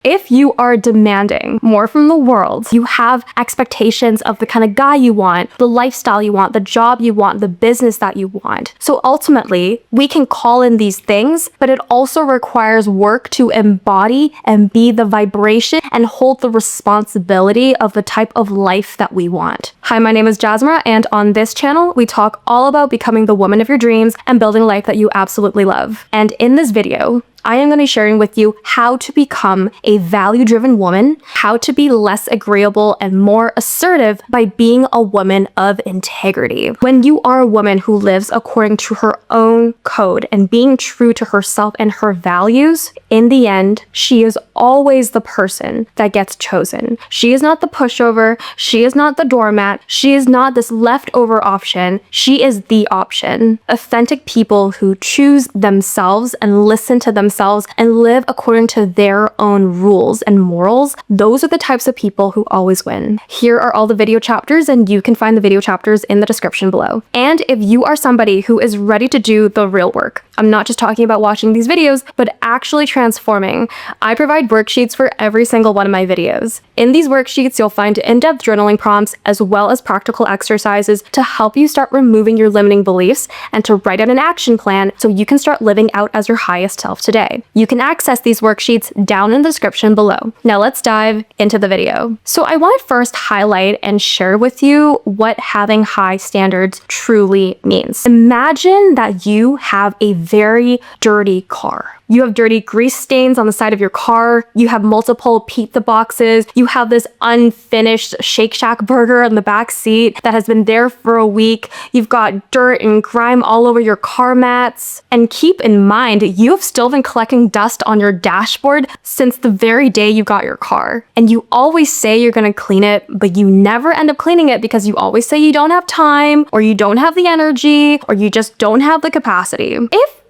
If you are demanding more from the world, you have expectations of the kind of guy you want, the lifestyle you want, the job you want, the business that you want. So ultimately, we can call in these things, but it also requires work to embody and be the vibration and hold the responsibility of the type of life that we want. Hi, my name is Jasmine, and on this channel, we talk all about becoming the woman of your dreams and building a life that you absolutely love. And in this video, I am going to be sharing with you how to become a value-driven woman, how to be less agreeable and more assertive by being a woman of integrity. When you are a woman who lives according to her own code and being true to herself and her values, in the end, she is always the person that gets chosen. She is not the pushover. She is not the doormat. She is not this leftover option. She is the option. Authentic people who choose themselves and listen to themselves and live according to their own rules and morals, those are the types of people who always win. Here are all the video chapters, and you can find the video chapters in the description below. And if you are somebody who is ready to do the real work, I'm not just talking about watching these videos, but actually transforming, I provide worksheets for every single one of my videos. In these worksheets, you'll find in-depth journaling prompts as well as practical exercises to help you start removing your limiting beliefs and to write out an action plan so you can start living out as your highest self today. You can access these worksheets down in the description below. Now let's dive into the video. So I want to first highlight and share with you what having high standards truly means. Imagine that you have a very dirty car. You have dirty grease stains on the side of your car. You have multiple pizza boxes. You have this unfinished Shake Shack burger in the back seat that has been there for a week. You've got dirt and grime all over your car mats. And keep in mind, you have still been collecting dust on your dashboard since the very day you got your car. And you always say you're gonna clean it, but you never end up cleaning it because you always say you don't have time, or you don't have the energy, or you just don't have the capacity.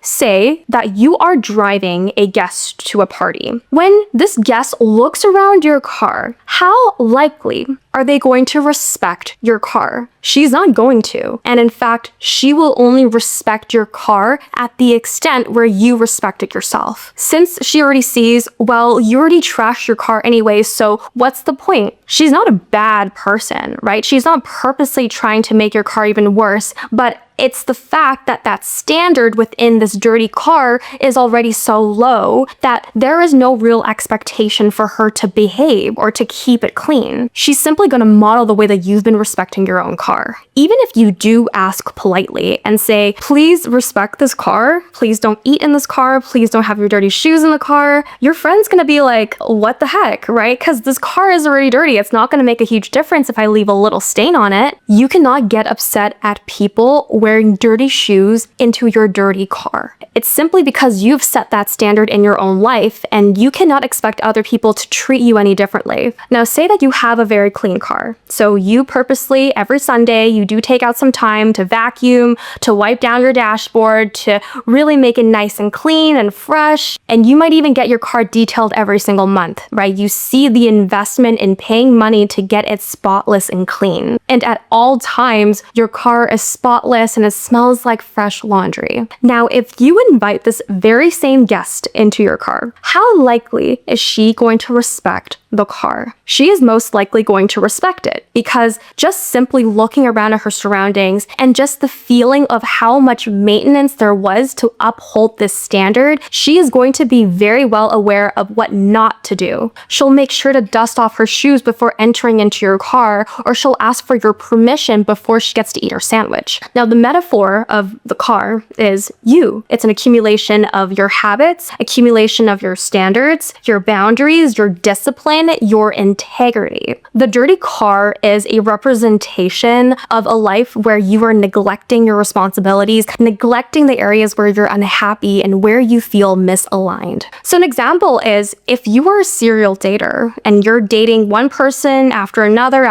Say that you are driving a guest to a party. When this guest looks around your car, how likely are they going to respect your car? She's not going to. And in fact, she will only respect your car at the extent where you respect it yourself. Since she already sees, well, you already trashed your car anyway, so what's the point? She's not a bad person, right? She's not purposely trying to make your car even worse, but it's the fact that that standard within this dirty car is already so low that there is no real expectation for her to behave or to keep it clean. She's simply going to model the way that you've been respecting your own car. Even if you do ask politely and say, please respect this car, please don't eat in this car, please don't have your dirty shoes in the car, your friend's going to be like, what the heck, right? Because this car is already dirty. It's not going to make a huge difference if I leave a little stain on it. You cannot get upset at people wearing dirty shoes into your dirty car. It's simply because you've set that standard in your own life, and you cannot expect other people to treat you any differently. Now, say that you have a very clean car. So you purposely, every Sunday, you do take out some time to vacuum, to wipe down your dashboard, to really make it nice and clean and fresh. And you might even get your car detailed every single month, right? You see the investment in paying money to get it spotless and clean. And at all times, your car is spotless and it smells like fresh laundry. Now, if you invite this very same guest into your car, how likely is she going to respect the car? She is most likely going to respect it because just simply looking around at her surroundings and just the feeling of how much maintenance there was to uphold this standard, she is going to be very well aware of what not to do. She'll make sure to dust off her shoes before entering into your car, or she'll ask for your permission before she gets to eat her sandwich. Now, the metaphor of the car is you. It's an accumulation of your habits, accumulation of your standards, your boundaries, your discipline, your integrity. The dirty car is a representation of a life where you are neglecting your responsibilities, neglecting the areas where you're unhappy and where you feel misaligned. So an example is if you are a serial dater and you're dating one person after another,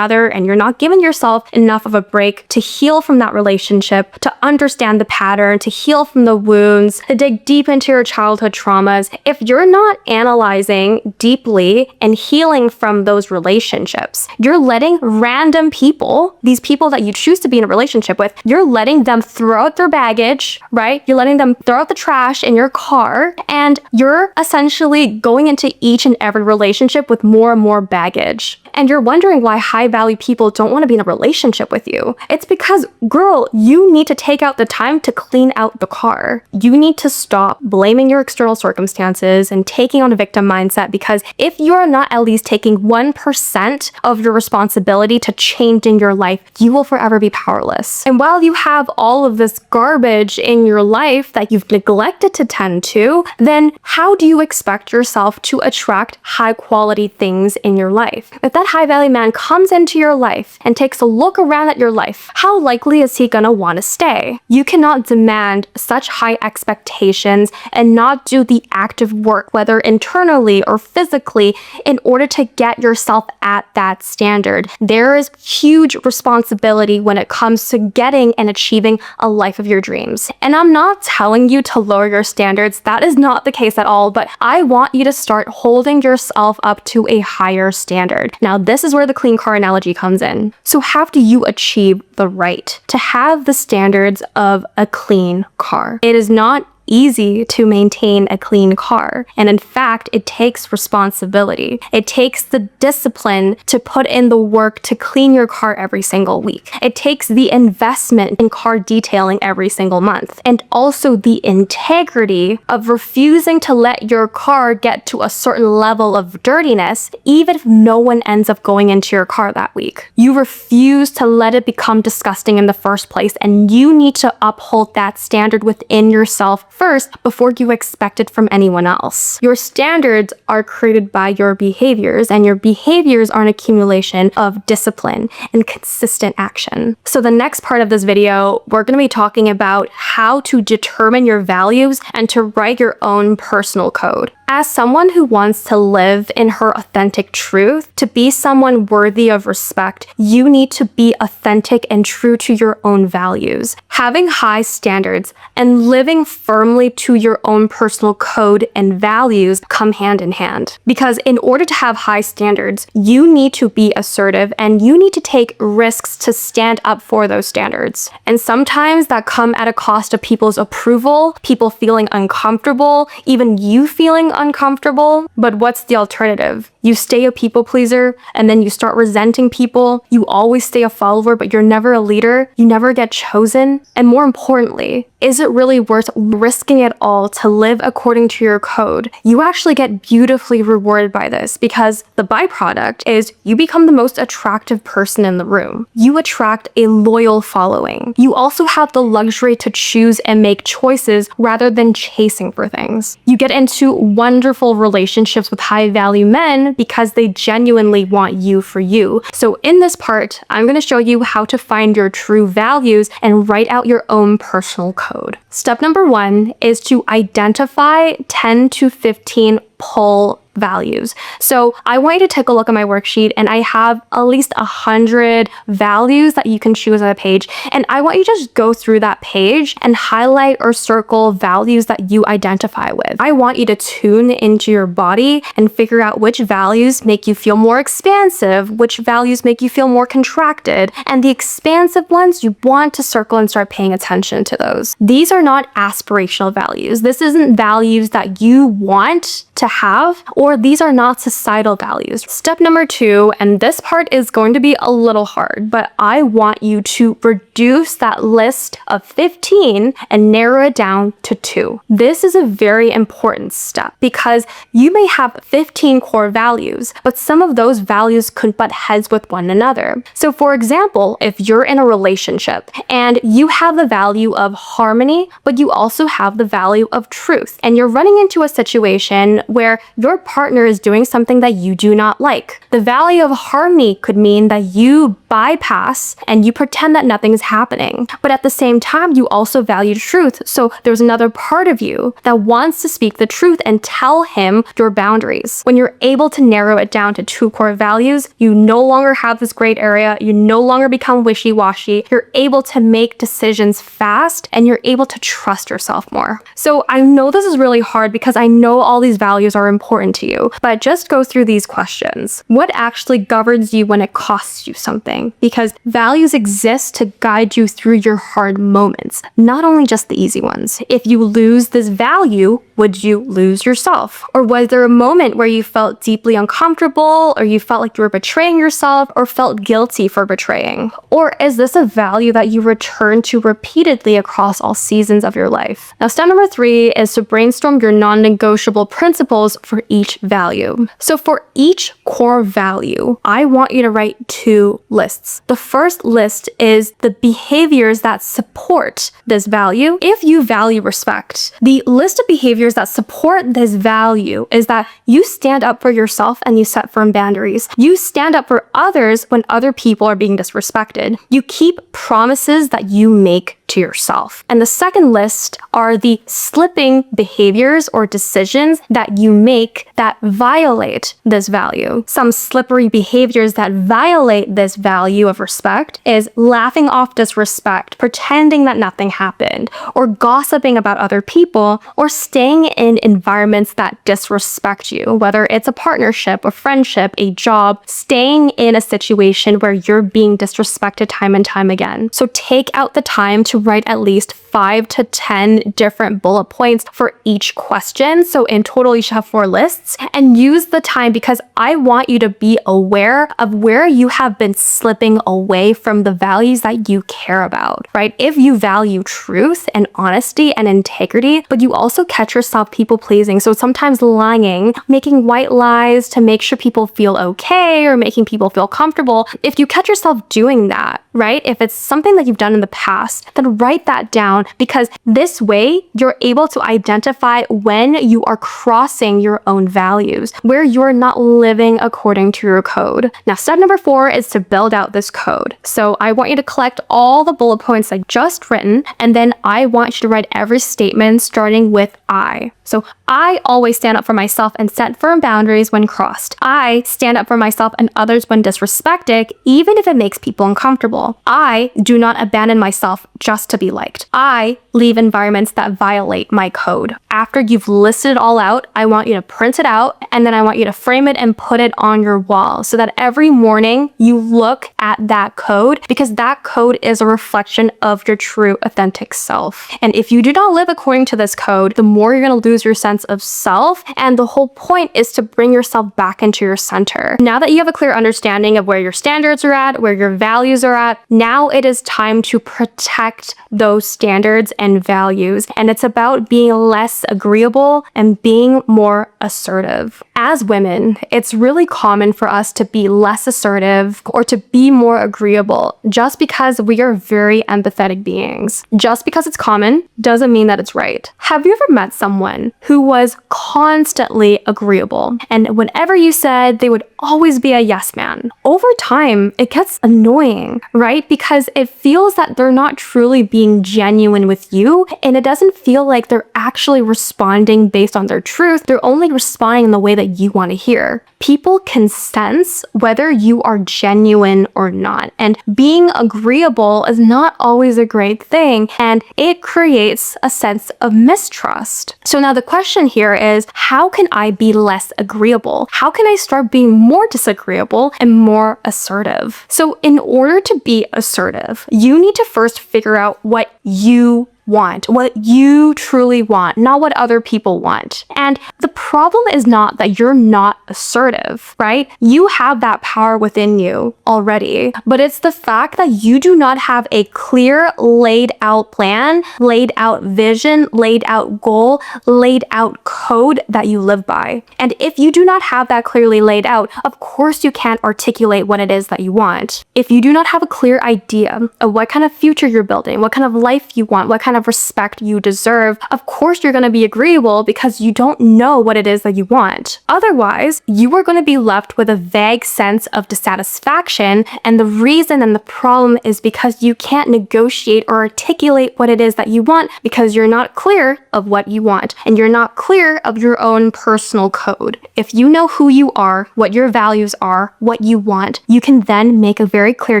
and you're not giving yourself enough of a break to heal from that relationship, to understand the pattern, to heal from the wounds, to dig deep into your childhood traumas, if you're not analyzing deeply and healing from those relationships. You're letting random people, these people that you choose to be in a relationship with, you're letting them throw out their baggage, right? You're letting them throw out the trash in your car, and you're essentially going into each and every relationship with more and more baggage. And you're wondering why high value people don't want to be in a relationship with you. It's because, girl, you need to take out the time to clean out the car. You need to stop blaming your external circumstances and taking on a victim mindset, because if you're not at least taking 1% of your responsibility to changing your life, you will forever be powerless. And while you have all of this garbage in your life that you've neglected to tend to, then how do you expect yourself to attract high quality things in your life? If that high value man comes into your life and takes a look around at your life, how likely is he gonna want to stay? You cannot demand such high expectations and not do the active work, whether internally or physically, in order to get yourself at that standard. There is huge responsibility when it comes to getting and achieving a life of your dreams. And I'm not telling you to lower your standards. That is not the case at all, but I want you to start holding yourself up to a higher standard. Now, this is where the clean car analogy comes in. So how do you achieve the right to have the standards of a clean car? It is not easy to maintain a clean car. And in fact, it takes responsibility. It takes the discipline to put in the work to clean your car every single week. It takes the investment in car detailing every single month. And also the integrity of refusing to let your car get to a certain level of dirtiness, even if no one ends up going into your car that week. You refuse to let it become disgusting in the first place, and you need to uphold that standard within yourself first before you expect it from anyone else. Your standards are created by your behaviors, and your behaviors are an accumulation of discipline and consistent action. So the next part of this video, we're going to be talking about how to determine your values and to write your own personal code. As someone who wants to live in her authentic truth, to be someone worthy of respect, you need to be authentic and true to your own values. Having high standards and living firmly to your own personal code and values come hand in hand. Because in order to have high standards, you need to be assertive and you need to take risks to stand up for those standards. And sometimes that come at a cost of people's approval, people feeling uncomfortable, even you feeling uncomfortable. But what's the alternative? You stay a people pleaser and then you start resenting people. You always stay a follower, but you're never a leader. You never get chosen. And more importantly, is it really worth risking it all to live according to your code? You actually get beautifully rewarded by this, because the byproduct is you become the most attractive person in the room. You attract a loyal following. You also have the luxury to choose and make choices rather than chasing for things. You get into wonderful relationships with high value men because they genuinely want you for you. So in this part, I'm going to show you how to find your true values and write out your own personal code. Step number 1 is to identify 10 to 15 pull values. So I want you to take a look at my worksheet, and I have at least 100 values that you can choose on a page. And I want you to just go through that page and highlight or circle values that you identify with. I want you to tune into your body and figure out which values make you feel more expansive, which values make you feel more contracted, and the expansive ones, you want to circle and start paying attention to those. These are not aspirational values. This isn't values that you want to have, or these are not societal values. Step number 2, and this part is going to be a little hard, but I want you to reduce that list of 15 and narrow it down to 2. This is a very important step because you may have 15 core values, but some of those values could butt heads with one another. So for example, if you're in a relationship and you have the value of harmony, but you also have the value of truth, and you're running into a situation where your partner is doing something that you do not like. The value of harmony could mean that you bypass and you pretend that nothing's happening. But at the same time, you also value truth. So there's another part of you that wants to speak the truth and tell him your boundaries. When you're able to narrow it down to 2 core values, you no longer have this gray area. You no longer become wishy-washy. You're able to make decisions fast and you're able to trust yourself more. So I know this is really hard because I know all these values are important to to you, but just go through these questions. What actually governs you when it costs you something? Because values exist to guide you through your hard moments, not only just the easy ones. If you lose this value, would you lose yourself? Or was there a moment where you felt deeply uncomfortable, or you felt like you were betraying yourself, or felt guilty for betraying? Or is this a value that you return to repeatedly across all seasons of your life? Now, step number 3 is to brainstorm your non-negotiable principles for each value. So for each core value, I want you to write 2 lists. The first list is the behaviors that support this value. If you value respect, the list of behaviors that support this value is that you stand up for yourself and you set firm boundaries. You stand up for others when other people are being disrespected. You keep promises that you make to yourself. And the second list are the slipping behaviors or decisions that you make that violate this value. Some slippery behaviors that violate this value of respect is laughing off disrespect, pretending that nothing happened, or gossiping about other people, or staying in environments that disrespect you, whether it's a partnership, a friendship, a job, staying in a situation where you're being disrespected time and time again. So take out the time to write at least 5 to 10 different bullet points for each question. So in total, you should have 4 lists, and use the time because I want you to be aware of where you have been slipping away from the values that you care about, right? If you value truth and honesty and integrity, but you also catch yourself people pleasing, so sometimes lying, making white lies to make sure people feel okay or making people feel comfortable. If you catch yourself doing that, right? If it's something that you've done in the past, then write that down, because this way you're able to identify when you are crossing your own values, where you're not living according to your code. Now, step number 4 is to build out this code. So I want you to collect all the bullet points I just written, and then I want you to write every statement starting with I. So I always stand up for myself and set firm boundaries when crossed. I stand up for myself and others when disrespected, even if it makes people uncomfortable. I do not abandon myself just to be liked. I leave environments that violate my code. After you've listed it all out, I want you to print it out, and then I want you to frame it and put it on your wall so that every morning you look at that code, because that code is a reflection of your true authentic self. And if you do not live according to this code, the more you're going to lose your sense of self, and the whole point is to bring yourself back into your center. Now that you have a clear understanding of where your standards are at, where your values are at, now it is time to protect those standards and values, and it's about being less agreeable and being more assertive. As women, it's really common for us to be less assertive or to be more agreeable just because we are very empathetic beings. Just because it's common doesn't mean that it's right. Have you ever met someone who was constantly agreeable, and whenever you said, they would always be a yes man? Over time, it gets annoying, right? Because it feels that they're not truly being genuine with you, and it doesn't feel like they're actually responding based on their truth. They're only responding in the way that you want to hear. People can sense whether you are genuine or not, and being agreeable is not always a great thing, and it creates a sense of mistrust. So now the question here is, how can I be less agreeable? How can I start being more disagreeable and more assertive? So in order to be assertive, you need to first figure out what you want, what you truly want, not what other people want. And the problem is not that you're not assertive, right? You have that power within you already, but it's the fact that you do not have a clear, laid out plan, laid out vision, laid out goal, laid out code that you live by. And if you do not have that clearly laid out, of course you can't articulate what it is that you want. If you do not have a clear idea of what kind of future you're building, what kind of life you want, what kind of respect you deserve, of course you're going to be agreeable because you don't know what it is that you want. Otherwise, you are going to be left with a vague sense of dissatisfaction, and the reason and the problem is because you can't negotiate or articulate what it is that you want because you're not clear of what you want, and you're not clear of your own personal code. If you know who you are, what your values are, what you want, you can then make a very clear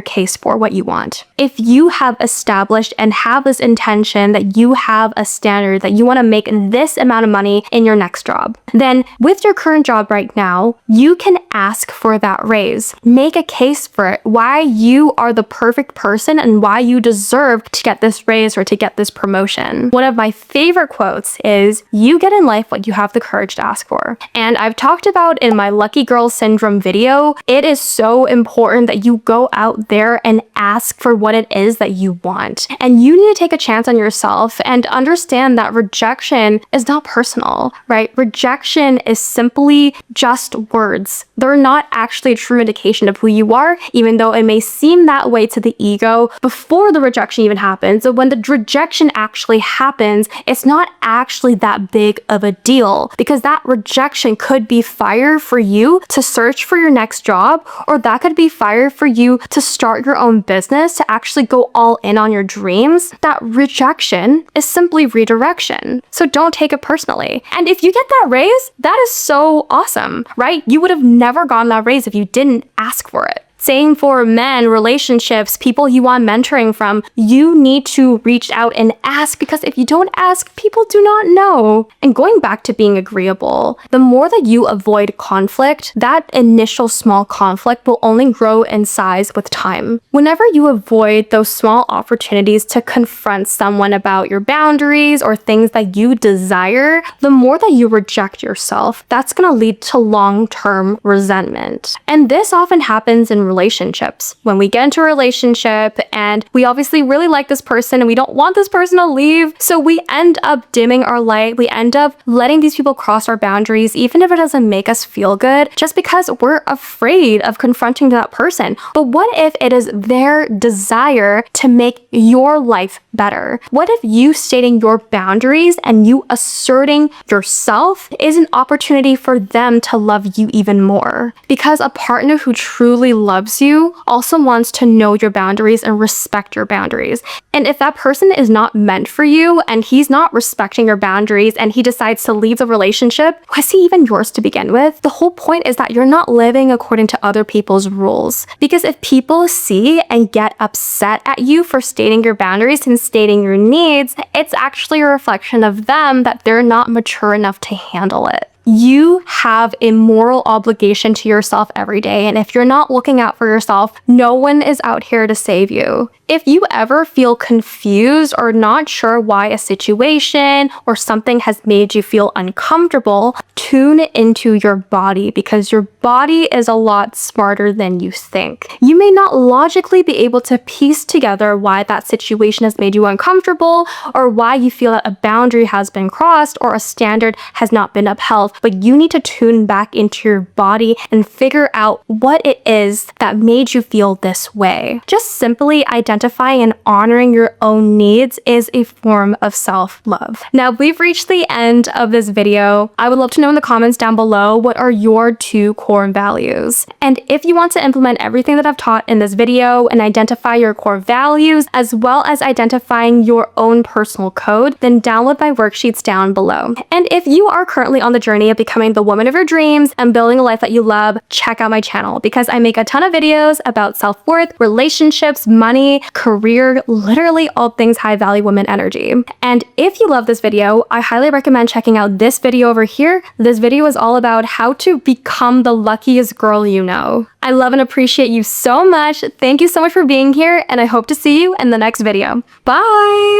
case for what you want. If you have established and have this intention spoken that you have a standard that you want to make this amount of money in your next job. Then with your current job right now, you can ask for that raise. Make a case for it, why you are the perfect person and why you deserve to get this raise or to get this promotion. One of my favorite quotes is, you get in life what you have the courage to ask for. And I've talked about in my Lucky Girl Syndrome video, it is so important that you go out there and ask for what it is that you want. And you need to take a chance on yourself and understand that rejection is not personal, right? Rejection is simply just words. They're not actually a true indication of who you are, even though it may seem that way to the ego before the rejection even happens. So when the rejection actually happens, it's not actually that big of a deal, because that rejection could be fire for you to search for your next job, or that could be fire for you to start your own business, to actually go all in on your dreams. That rejection is simply redirection. So don't take it personally. And if you get that raise, that is so awesome, right? You would have never gotten that raise if you didn't ask for it. Same for men, relationships, people you want mentoring from. You need to reach out and ask, because if you don't ask, people do not know. And going back to being agreeable, the more that you avoid conflict, that initial small conflict will only grow in size with time. Whenever you avoid those small opportunities to confront someone about your boundaries or things that you desire, the more that you reject yourself, that's going to lead to long-term resentment. And this often happens in relationships. When we get into a relationship and we obviously really like this person and we don't want this person to leave, so we end up dimming our light. We end up letting these people cross our boundaries, even if it doesn't make us feel good, just because we're afraid of confronting that person. But what if it is their desire to make your life better? What if you stating your boundaries and you asserting yourself is an opportunity for them to love you even more? Because a partner who truly loves you also wants to know your boundaries and respect your boundaries. And if that person is not meant for you and he's not respecting your boundaries and he decides to leave the relationship, was he even yours to begin with? The whole point is that you're not living according to other people's rules. Because if people see and get upset at you for stating your boundaries and stating your needs, it's actually a reflection of them that they're not mature enough to handle it. You have a moral obligation to yourself every day, and if you're not looking out for yourself, no one is out here to save you. If you ever feel confused or not sure why a situation or something has made you feel uncomfortable, tune into your body, because your body is a lot smarter than you think. You may not logically be able to piece together why that situation has made you uncomfortable, or why you feel that a boundary has been crossed or a standard has not been upheld, but you need to tune back into your body and figure out what it is that made you feel this way. Just simply identifying and honoring your own needs is a form of self-love. Now, we've reached the end of this video. I would love to know in the comments down below, what are your 2 core values? And if you want to implement everything that I've taught in this video and identify your core values, as well as identifying your own personal code, then download my worksheets down below. And if you are currently on the journey of becoming the woman of your dreams and building a life that you love, check out my channel, because I make a ton of videos about self-worth, relationships, money, career, literally all things high value woman energy. And if you love this video, I highly recommend checking out this video over here. This video is all about how to become the luckiest girl you know. I love and appreciate you so much. Thank you so much for being here, and I hope to see you in the next video. Bye!